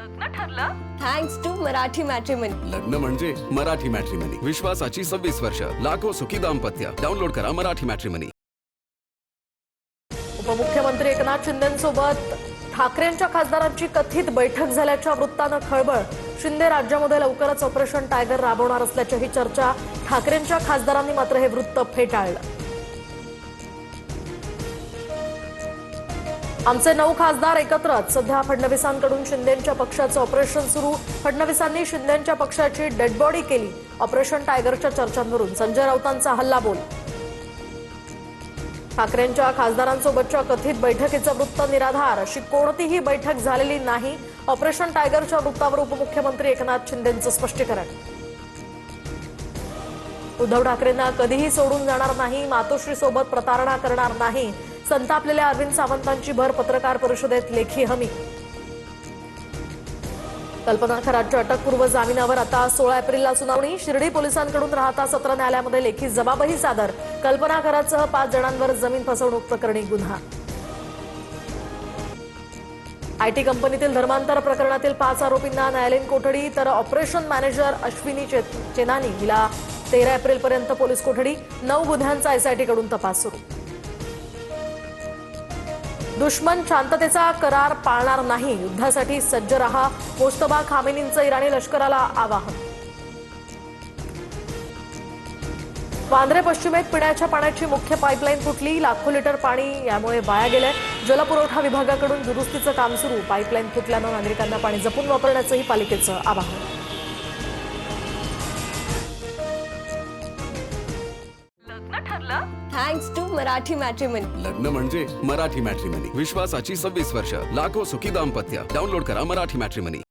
लग्न ठरलं thanks to Marathi matrimony. लग्न म्हणजे मराठी मॅट्रिमनी. विश्वासाची 26 वर्ष. लाखो सुखी दाम्पत्य. डाउनलोड करा मराठी मॅट्रिमनी. उपमुख्यमंत्री एकनाथ शिंदेंसोबत ठाकरेंच्या खासदारांची कथित बैठक झाल्याच्या वृत्तानं खळबळ. शिंदे राज्यामध्ये लवकरच ऑपरेशन टायगर राबवणार असल्याची चर्चा. ठाकरेंच्या खासदारांनी मात्र हे वृत्त फेटाळलं. आमचे 9 खासदार एकत्रच. सध्या फडणवीसांकडून शिंदेंच्या पक्षाचं ऑपरेशन सुरू. फडणवीसांनी शिंदेंच्या पक्षाची डेडबॉडी केली. ऑपरेशन टायगरच्या चर्चांवरून संजय राऊतांचा हल्लाबोल. ठाकरेंच्या खासदारांसोबतच्या कथित बैठकीचं वृत्त निराधार. अशी कोणतीही बैठक झालेली नाही. ऑपरेशन टायगरच्या वृत्तावर उपमुख्यमंत्री एकनाथ शिंदेंचं स्पष्टीकरण. उद्धव ठाकरेंना कधीही सोडून जाणार नाही. मातोश्रीसोबत प्रतारणा करणार नाही. संतापलेल्या अरविंद सावंतांची भर पत्रकार परिषदेत लेखी हमी. कल्पना खरातच्या अटकपूर्व जामिनावर आता 16 एप्रिलला सुनावणी. शिर्डी पोलिसांकडून राहता सत्र न्यायालयामध्ये लेखी जबाबही सादर. कल्पना खरातसह 5 जणांवर जमीन फसवणूक प्रकरणी गुन्हा. आयटी कंपनीतील धर्मांतर प्रकरणातील 5 आरोपींना न्यायालयीन कोठडी, तर ऑपरेशन मॅनेजर अश्विनी चेनानी हिला 13 एप्रिलपर्यंत पोलीस कोठडी. 9 गुन्ह्यांचा एसआयटीकडून तपास सुरू. दुश्मन शांततेचा करार पाळणार नाही. युद्धासाठी सज्ज रहा. मोस्तबा खामेनींचं इराणी लष्कराला आवाहन. वांद्रे पश्चिमेत पिण्याच्या पाण्याची मुख्य पाईपलाईन फुटली. लाखो लिटर पाणी यामुळे वाया गेलंय. जलपुरवठा विभागाकडून दुरुस्तीचं काम सुरू. पाईपलाईन फुटल्यानं नागरिकांना पाणी जपून वापरण्याचंही पालिकेचं आवाहन. लग्न ठरलं थँक्स टू मराठी मॅट्रिमनी. लग्न म्हणजे मराठी मॅट्रिमनी. विश्वासाची 26 वर्ष. लाखो सुखी दाम्पत्य. डाउनलोड करा मराठी मॅट्रिमनी.